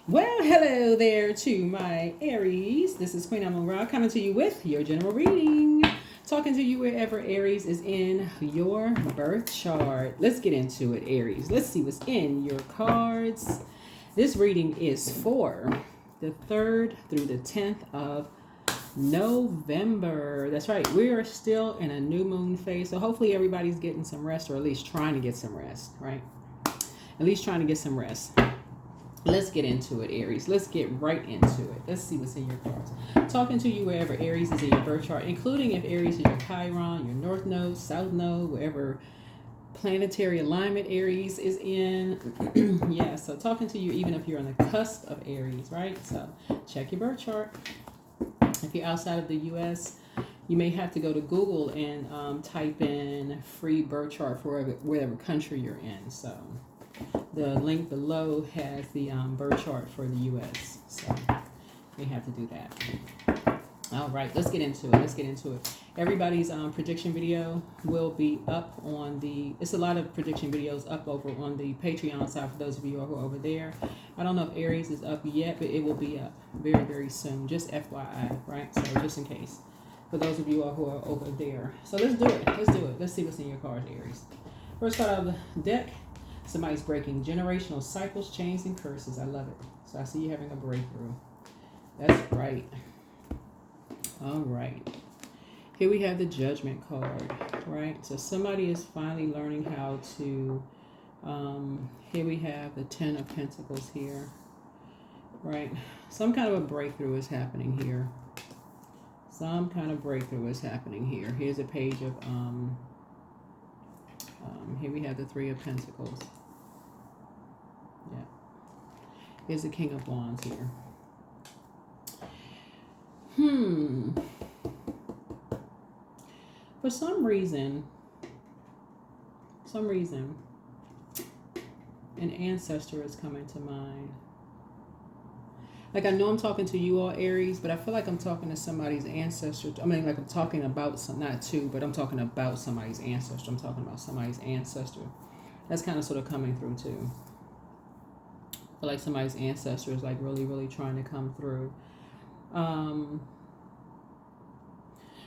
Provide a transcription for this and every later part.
Well, hello there to my Aries. This is Queen Amun Ra coming to you with your general reading. Talking to you wherever Aries is in your birth chart. Let's get into it, Aries. Let's see what's in your cards. This reading is for the 3rd through the 10th of November. That's right. We are still in a new moon phase. So hopefully everybody's getting some rest, or at least trying to get some rest, right? At least trying to get some rest. Let's get into it, Aries. Let's get right into it. Let's see what's in your cards. Talking to you wherever Aries is in your birth chart, including if Aries is your Chiron, your North Node, South Node, wherever planetary alignment Aries is in. Yeah, so talking to you even if you're on the cusp of Aries, right? So check your birth chart. If you're outside of the U.S., you may have to go to Google and type in free birth chart for whatever country you're in. So the link below has the birth chart for the U.S. So we have to do that. All right, let's get into it. Everybody's prediction video will be up on the. It's a lot of prediction videos up over on the Patreon side for those of you who are over there. I don't know if Aries is up yet, but it will be up very, very soon. Just FYI, right? So just in case for those of you who are over there. So let's do it. Let's see what's in your cards, Aries. First card out of the deck. Somebody's breaking generational cycles, chains, and curses. I love it. So I see you having a breakthrough. That's right. All right. Here we have the Judgment card, right? So somebody is finally learning how to, here we have the 10 of Pentacles here, right? Some kind of a breakthrough is happening here. Here's a page of, here we have the 3 of Pentacles. Yeah. Here's the King of Wands here. For some reason, an ancestor is coming to mind. Like, I know I'm talking to you all, Aries, but I feel like I'm talking to somebody's ancestor. I mean, like, I'm talking about not two, but I'm talking about somebody's ancestor. That's kind of sort of coming through too. I feel like somebody's ancestor is like really, really trying to come through.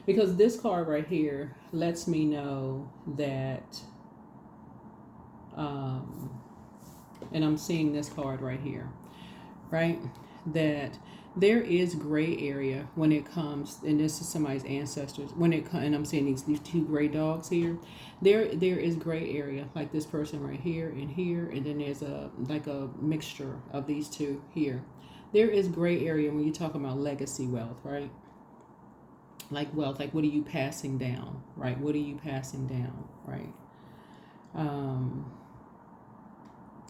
Because this card right here lets me know that, and I'm seeing this card right here, right? That there is gray area when it comes, and this is somebody's ancestors, and I'm seeing these 2 gray dogs here. There is gray area, like this person right here, and then there's a mixture of these 2 here. There is gray area when you talk about legacy wealth, right? Like wealth, like what are you passing down, right? Right?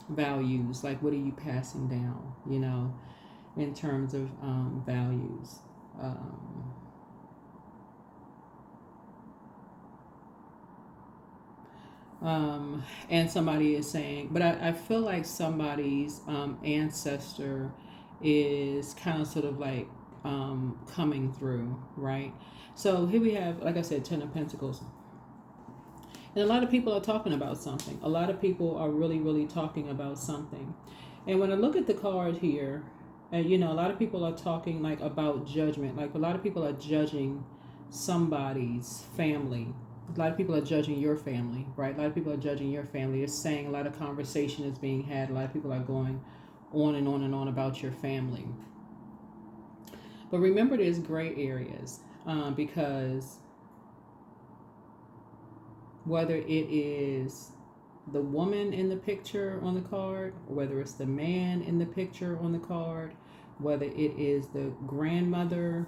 Values, like what are you passing down, in terms of values. And somebody is saying, but I feel like somebody's ancestor is kind of sort of like coming through, right? So here we have, like I said, 10 of Pentacles. And a lot of people are talking about something. A lot of people are really, really talking about something. And when I look at the card here, and a lot of people are talking like about judgment. Like a lot of people are judging somebody's family. A lot of people are judging your family, right? A lot of people are judging your family. It's saying a lot of conversation is being had. A lot of people are going on and on and on about your family. But remember, there's gray areas because whether it is the woman in the picture on the card, or whether it's the man in the picture on the card, whether it is the grandmother,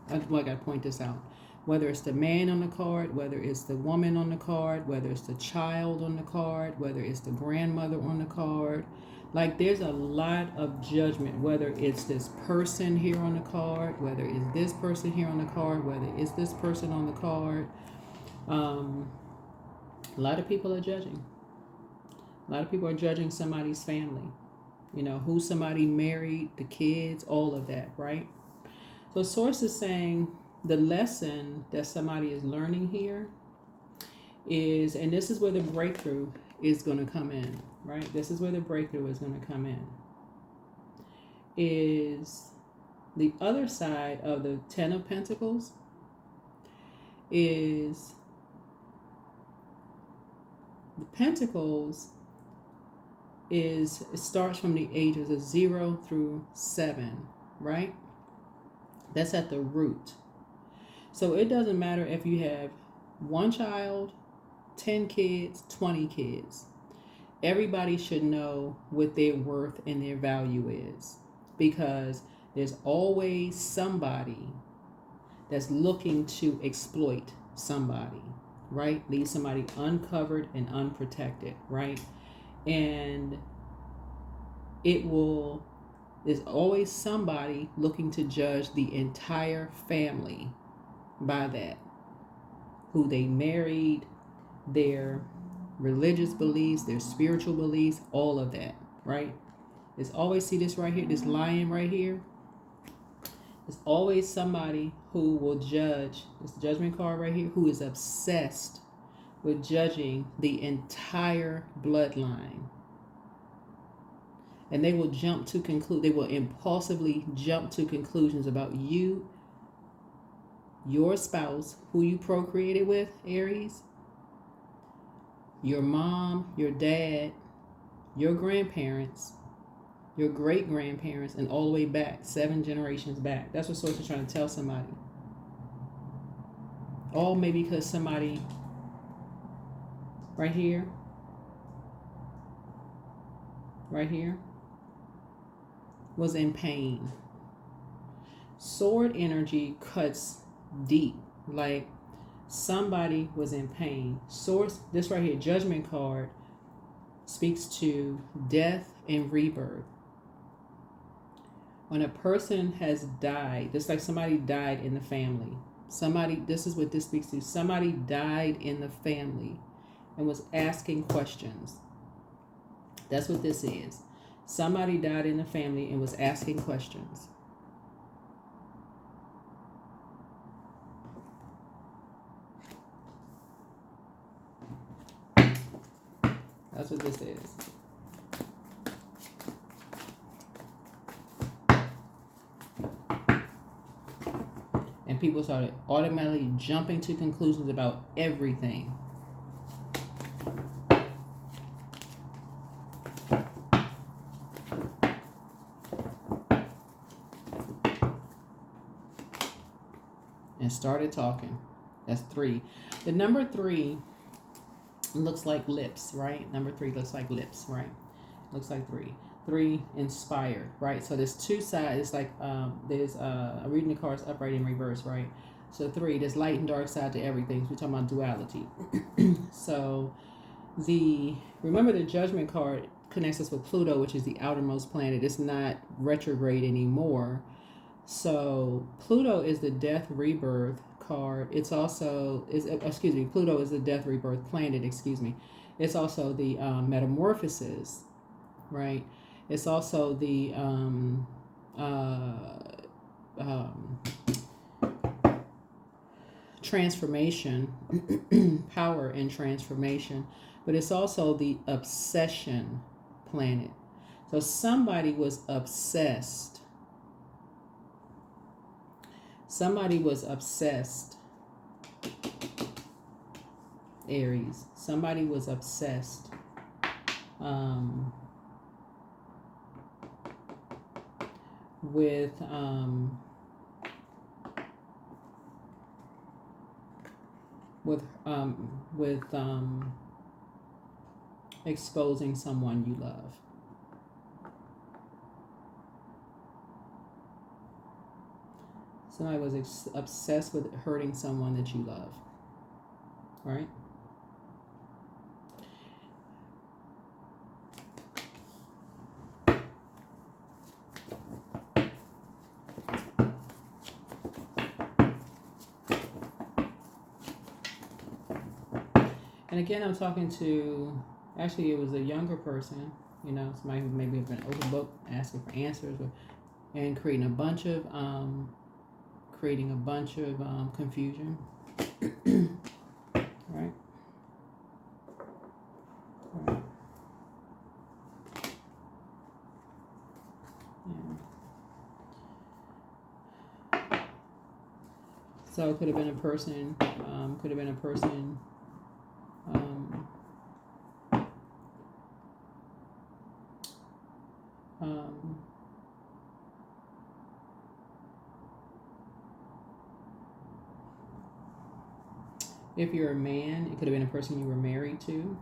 I got to point this out, whether it's the man on the card, whether it's the woman on the card, whether it's the child on the card, whether it's the grandmother on the card. Like there's a lot of judgment, whether it's this person here on the card, whether it's this person here on the card, whether it's this person on the card. A lot of people are judging. A lot of people are judging somebody's family. Who somebody married, the kids, all of that, right? So Source is saying the lesson that somebody is learning here is, and this is where the breakthrough is going to come in, right? This is where the breakthrough is going to come in. is the other side of the Ten of Pentacles is the Pentacles it starts from the ages of 0 through 7, right? That's at the root. So it doesn't matter if you have 1 child, 10 kids, 20 kids. Everybody should know what their worth and their value is, because there's always somebody that's looking to exploit somebody, right? Leave somebody uncovered and unprotected, right? And there's always somebody looking to judge the entire family by that. Who they married, their religious beliefs, their spiritual beliefs, all of that, right? There's always, see this right here, this lion right here? There's always somebody who will judge, this judgment card right here, who is obsessed with judging the entire bloodline. And they will they will impulsively jump to conclusions about you, your spouse, who you procreated with, Aries, your mom, your dad, your grandparents, your great-grandparents, and all the way back, 7 generations back. That's what Source is trying to tell somebody. All maybe because somebody right here, was in pain. Sword energy cuts deep, like somebody was in pain. Source, this right here, Judgment card, speaks to death and rebirth. When a person has died, just like somebody died in the family. This is what this speaks to. Somebody died in the family and was asking questions. That's what this is. Somebody died in the family and was asking questions. That's what this is. And people started automatically jumping to conclusions about everything. And started talking. That's 3. The number 3 looks like lips, right? Number 3 looks like lips, right? Looks like 3. 3, inspired, right? So there's 2 sides. It's like there's reading the cards upright and reverse, right? So 3, there's light and dark side to everything. So we're talking about duality. So remember the Judgment card connects us with Pluto, which is the outermost planet. It's not retrograde anymore. So Pluto is the death rebirth card. It's also Pluto is the death rebirth planet. It's also the metamorphosis, right? It's also the transformation, power and transformation, but it's also the obsession planet. So somebody was obsessed. Aries. Somebody was obsessed. With exposing someone you love. Somebody was obsessed with hurting someone that you love, right? And again, I'm talking to, actually it was a younger person, somebody who maybe have been overbooked, asking for answers, and creating a bunch of confusion. Right? Yeah. So it could have been a person, um, um, if you're a man, it could have been a person you were married to.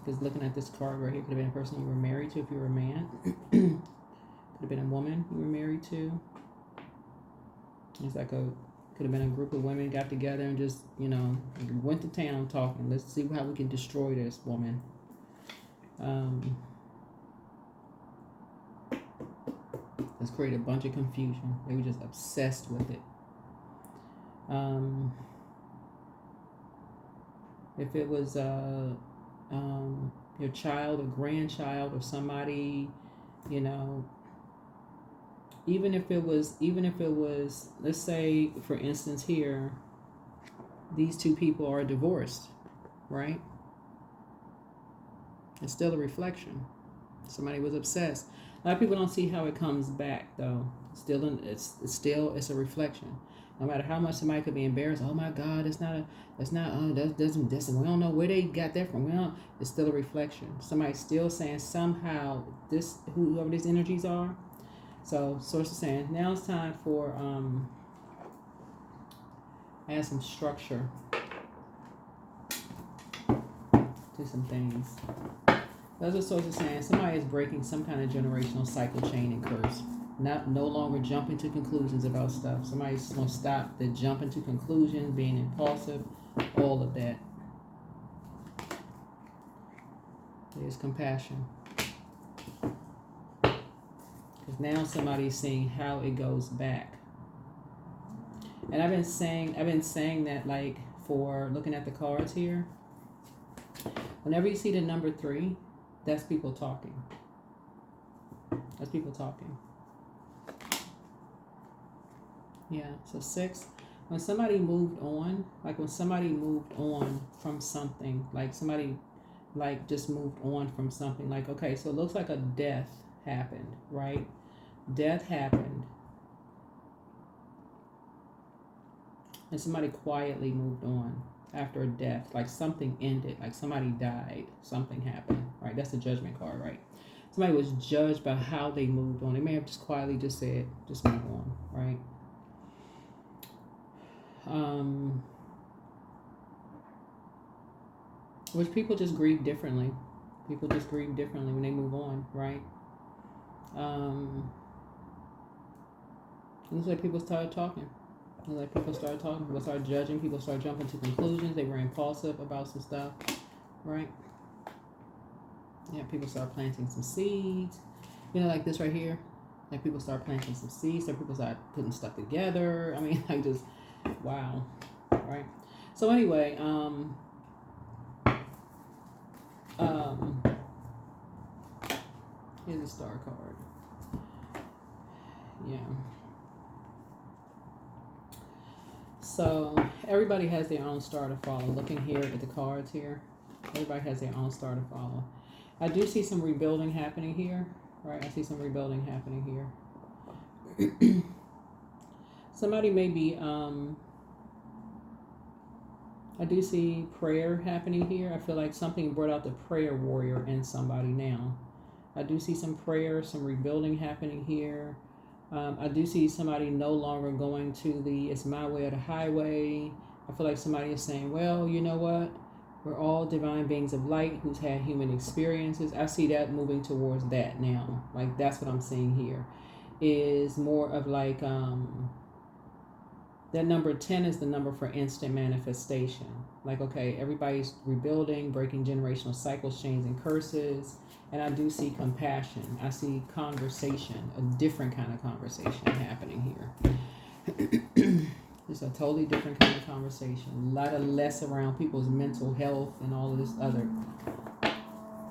Because looking at this card right here, could have been a person you were married to if you were a man. Could have been a woman you were married to. It's like could have been a group of women got together and just, went to town talking. Let's see how we can destroy this woman. Let's create a bunch of confusion. They were just obsessed with it. If it was your child or grandchild or somebody, even if it was, let's say, for instance, here, these two people are divorced, right? It's still a reflection. Somebody was obsessed. A lot of people don't see how it comes back, though. It's a reflection. No matter how much somebody could be embarrassed, oh my God, we don't know where they got that from. It's still a reflection. Somebody's still saying somehow whoever these energies are. So source is saying now it's time for add some structure to some things. That's what source is saying. Somebody is breaking some kind of generational cycle, chain, and curse. No longer jumping to conclusions about stuff. Somebody's going to stop the jumping to conclusions, being impulsive, all of that. There's compassion. Because now somebody's seeing how it goes back. And I've been saying that, like, for looking at the cards here, whenever you see the number 3, that's people talking. That's people talking. Yeah, so 6, when somebody moved on, from something, like somebody just moved on from something, like, okay, so it looks like a death happened, right? Death happened. And somebody quietly moved on after a death, like something ended, like somebody died, something happened, right? That's the judgment card, right? Somebody was judged by how they moved on. They may have just quietly just said, just move on, right? Which people just grieve differently. People just grieve differently when they move on, right? It looks like people started talking. People started judging, people started jumping to conclusions. They were impulsive about some stuff, right? Yeah, people start planting some seeds. Like this right here. Like people start planting some seeds. So people start putting stuff together. I mean, like just, wow, right? So anyway, here's a star card. Yeah. So everybody has their own star to follow. Looking here at the cards here, everybody has their own star to follow. I do see some rebuilding happening here, right? I see some rebuilding happening here. Somebody may be, I do see prayer happening here. I feel like something brought out the prayer warrior in somebody now. I do see some prayer, some rebuilding happening here. I do see somebody no longer going to it's my way or the highway. I feel like somebody is saying, well, you know what? We're all divine beings of light who's had human experiences. I see that moving towards that now. Like, that's what I'm seeing here. Is more of like, that number 10 is the number for instant manifestation. Like, okay, everybody's rebuilding, breaking generational cycles, chains, and curses. And I do see compassion. I see conversation, a different kind of conversation happening here. It's a totally different kind of conversation. A lot of less around people's mental health and all of this other,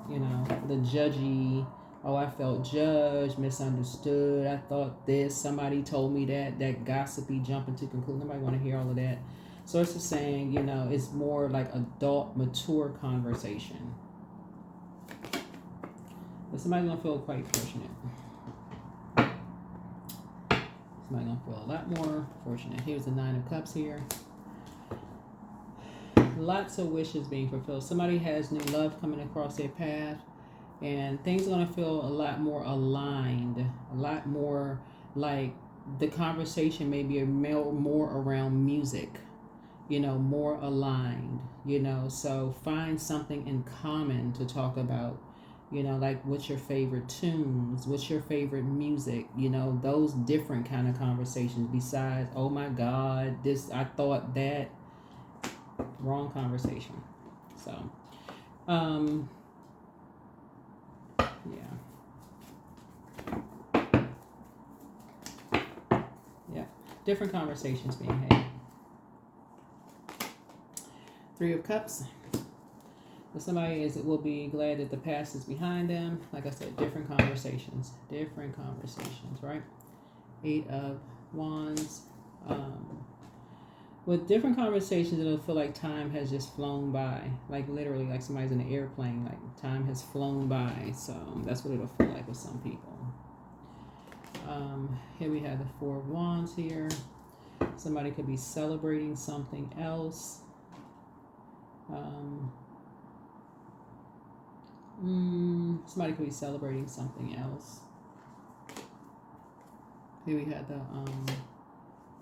the judgy, oh, I felt judged, misunderstood, I thought this, somebody told me that gossipy, jumping to conclusion. Nobody want to hear all of that. So it's just saying, it's more like adult, mature conversation. But somebody's going to feel quite fortunate. Somebody gonna feel a lot more fortunate. Here's the 9 of Cups here. Lots of wishes being fulfilled. Somebody has new love coming across their path, and things are gonna feel a lot more aligned, a lot more like the conversation may be more around music, more aligned, so find something in common to talk about, like what's your favorite tunes, what's your favorite music, those different kind of conversations besides, oh my God, this, I thought that, wrong conversation. So, yeah. Yeah. Different conversations being had. 3 of Cups. But somebody will be glad that the past is behind them. Like I said, different conversations, right? 8 of Wands. With different conversations, it'll feel like time has just flown by. Like literally, like somebody's in an airplane, like time has flown by. So that's what it'll feel like with some people. Here we have the 4 of Wands here. Somebody could be celebrating something else. Somebody could be celebrating something else. Here we have the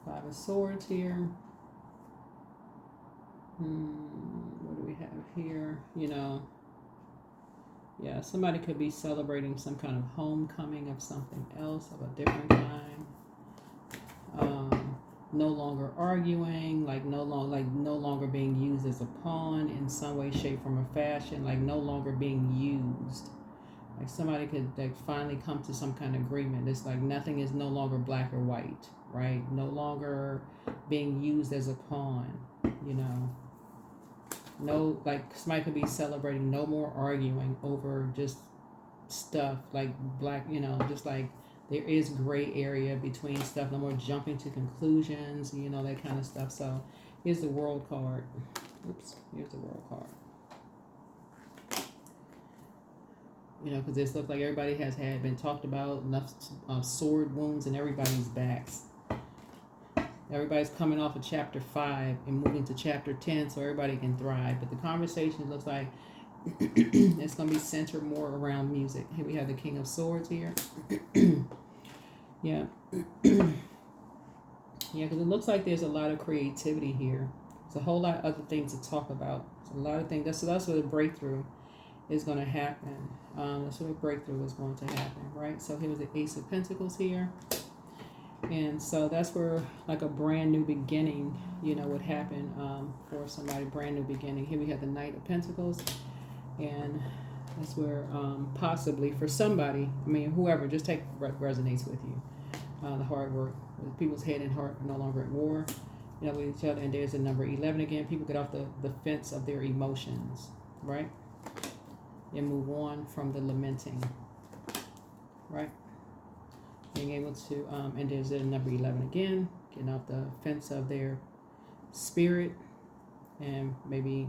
5 of Swords here. What do we have here? Yeah, somebody could be celebrating some kind of homecoming of something else of a different kind. No longer arguing, like no longer being used as a pawn in some way, shape, form, or fashion, like no longer being used. Like somebody could finally come to some kind of agreement. It's like nothing is no longer black or white, right? No longer being used as a pawn, No, like somebody could be celebrating no more arguing over just stuff like black, just like there is gray area between stuff. No more jumping to conclusions, that kind of stuff. So here's the World card. Oops, here's the World card. Because this looks like everybody has been talked about, enough sword wounds in everybody's backs. Everybody's coming off of chapter 5 and moving to chapter 10 so everybody can thrive. But the conversation looks like it's going to be centered more around music. Here we have the King of Swords here. Yeah. Yeah, because it looks like there's a lot of creativity here. There's a whole lot of other things to talk about. There's a lot of things. That's where the breakthrough is going to happen. That's where the breakthrough is going to happen, right? So here's the Ace of Pentacles here. And so that's where like a brand new beginning, would happen for somebody, brand new beginning. Here we have the Knight of Pentacles. And that's where possibly for somebody, whoever, just take what resonates with you. The hard work. People's head and heart are no longer at war, with each other. And there's the number 11 again. People get off the fence of their emotions, right? And move on from the lamenting, right? Being able to, and there's the number 11 again, getting off the fence of their spirit, and maybe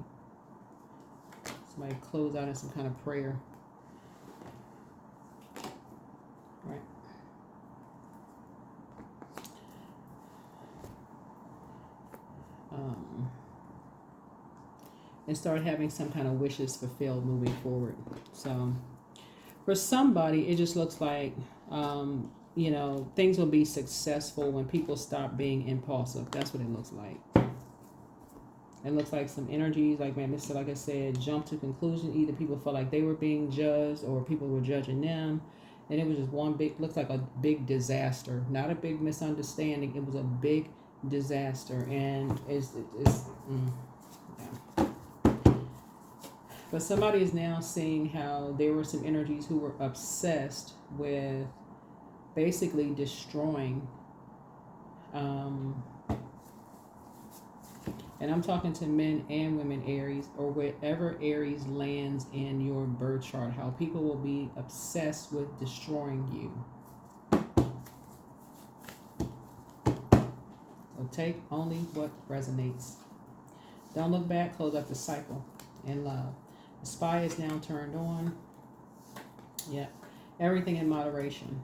somebody close out in some kind of prayer, right? And start having some kind of wishes fulfilled moving forward. So for somebody, it just looks like, things will be successful when people stop being impulsive. That's what it looks like. It looks like some energies, like I said, jump to conclusion. Either people felt like they were being judged or people were judging them. And it was just looks like a big disaster. Not a big misunderstanding. It was a big disaster. And it's But somebody is now seeing how there were some energies who were obsessed with basically destroying. And I'm talking to men and women, Aries, or wherever Aries lands in your birth chart, how people will be obsessed with destroying you. So take only what resonates. Don't look back, close up the cycle in love. The spy is now turned on. Yeah. Everything in moderation.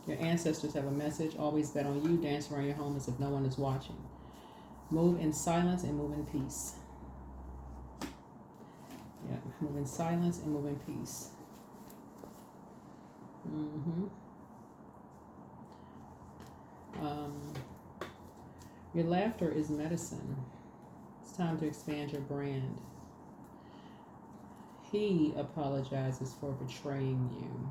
Your ancestors have a message. Always bet on you. Dance around your home as if no one is watching. Move in silence and move in peace. Yeah, move in silence and move in peace. Your laughter is medicine. It's time to expand your brand. He apologizes for betraying you.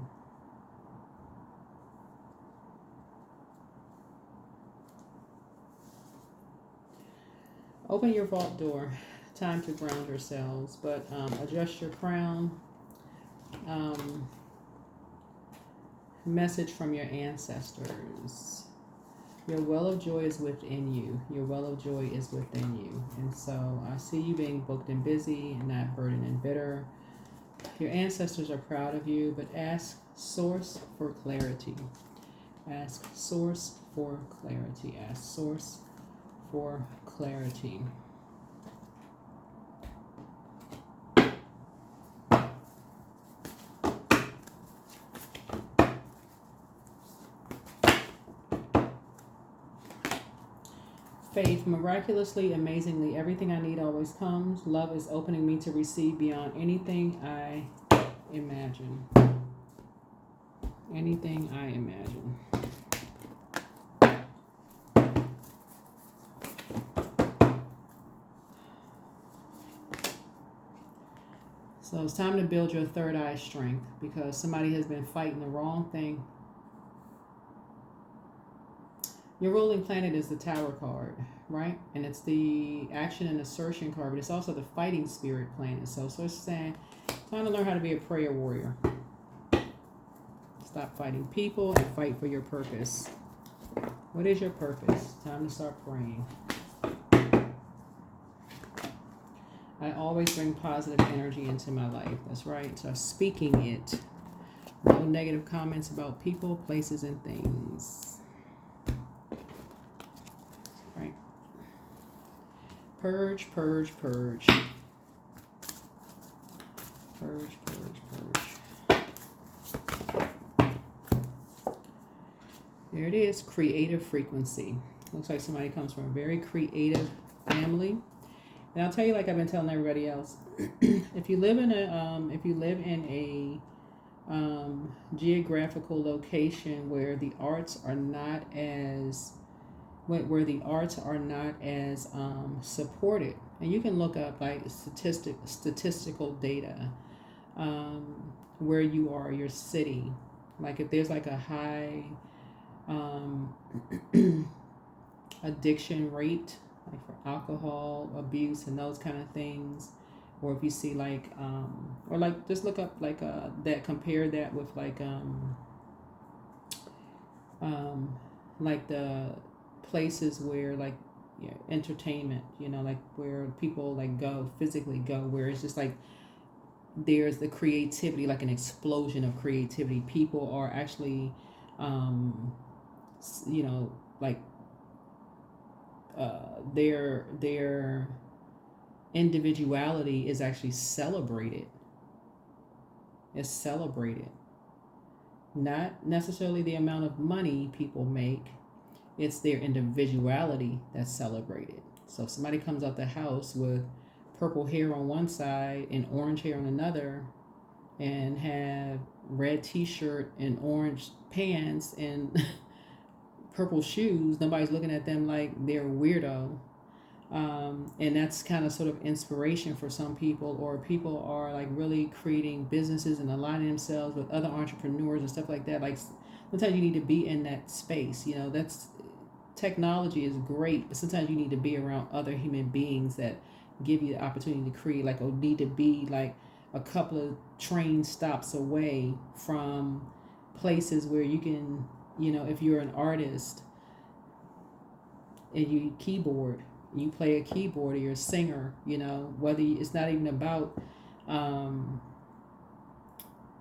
Open your vault door. Time to ground yourselves, but adjust your crown. Message from your ancestors. Your well of joy is within you. Your well of joy is within you. And so I see you being booked and busy and not burdened and bitter. Your ancestors are proud of you, but ask Source for clarity. Ask Source for clarity. Ask Source for clarity. Faith, miraculously, amazingly, everything I need always comes. Love is opening me to receive beyond anything I imagine. Anything I imagine. So it's time to build your third eye strength because somebody has been fighting the wrong thing. Your ruling planet is the Tower card, right? And it's the action and assertion card, but it's also the fighting spirit planet. So it's saying, time to learn how to be a prayer warrior. Stop fighting people and fight for your purpose. What is your purpose? Time to start praying. I always bring positive energy into my life. That's right. So speaking it. No negative comments about people, places, and things. Purge, purge, purge. Purge, purge, purge. There it is, creative frequency. Looks like somebody comes from a very creative family. And I'll tell you, like I've been telling everybody else, if you live in a geographical location where the arts are not as supported, and you can look up like statistical data where you are, your city, like if there's like a high addiction rate, like for alcohol abuse and those kind of things, or if you see like or like just look up like that, compare that with like the places where like entertainment, like where people like physically go, where it's just like there's the creativity, like an explosion of creativity. People are actually like their individuality is actually celebrated. It's celebrated. Not necessarily the amount of money people make. It's their individuality that's celebrated. So if somebody comes out the house with purple hair on one side and orange hair on another, and have red t-shirt and orange pants and purple shoes, nobody's looking at them like they're a weirdo. And that's kind of sort of inspiration for some people, or people are like really creating businesses and aligning themselves with other entrepreneurs and stuff like that. Like sometimes you need to be in that space. That's technology is great, but sometimes you need to be around other human beings that give you the opportunity to create, like, or need to be like a couple of train stops away from places where you can, if you're an artist and you play a keyboard, or you're a singer, whether it's not even about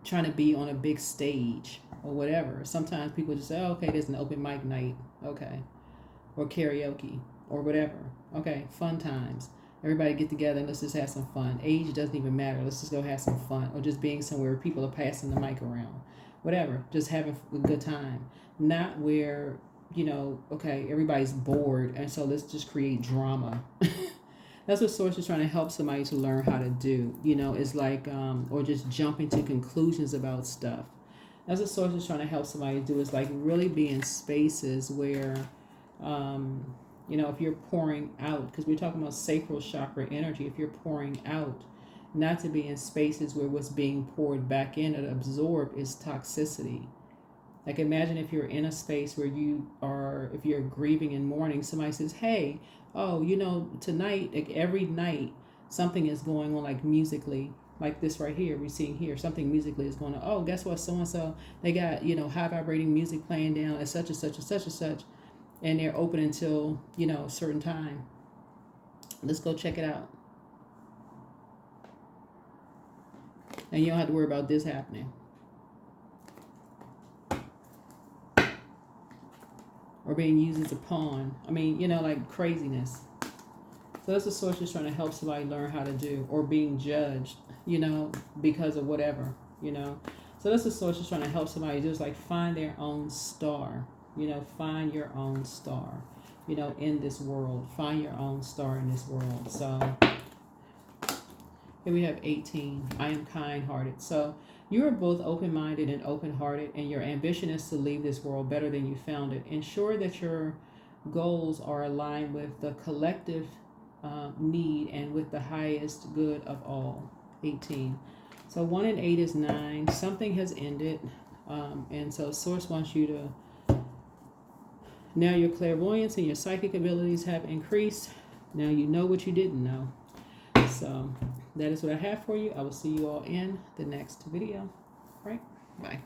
trying to be on a big stage or whatever. Sometimes people just say, oh, okay, there's an open mic night, okay, or karaoke or whatever. Okay, fun times. Everybody get together and let's just have some fun. Age doesn't even matter. Let's just go have some fun. Or just being somewhere where people are passing the mic around. whatever, just having a good time. Not where, you know, okay, everybody's bored and so let's just create drama. That's what Source is trying to help somebody to learn how to do. You know, it's like, or just jumping to conclusions about stuff. That's what Source is trying to help somebody do, is like really be in spaces where, you know, if you're pouring out, because we're talking about sacral chakra energy, if you're pouring out, not to be in spaces where what's being poured back in and absorbed is toxicity. Like imagine if you're in a space where you are, if you're grieving and mourning, somebody says, hey, oh, you know, tonight, like every night, something is going on, like musically, like this right here, we're seeing here, something musically is going on. Oh, guess what? So-and-so, they got, you know, high vibrating music playing down at such and such and such and such, and they're open until, you know, a certain time. Let's go check it out. And you don't have to worry about this happening. Or being used as a pawn. I mean, you know, like craziness. So that's the Source is trying to help somebody learn how to do. Or being judged, you know, because of whatever, you know. So that's the Source is trying to help somebody just like find their own star. You know, find your own star, you know, in this world. Find your own star in this world. So here we have 18. I am kind-hearted. So you are both open-minded and open-hearted, and your ambition is to leave this world better than you found it. Ensure that your goals are aligned with the collective need and with the highest good of all. 18. So 1 and 8 is 9. Something has ended. And so Source wants you to, now your clairvoyance and your psychic abilities have increased. Now you know what you didn't know. So that is what I have for you. I will see you all in the next video. All right? Bye.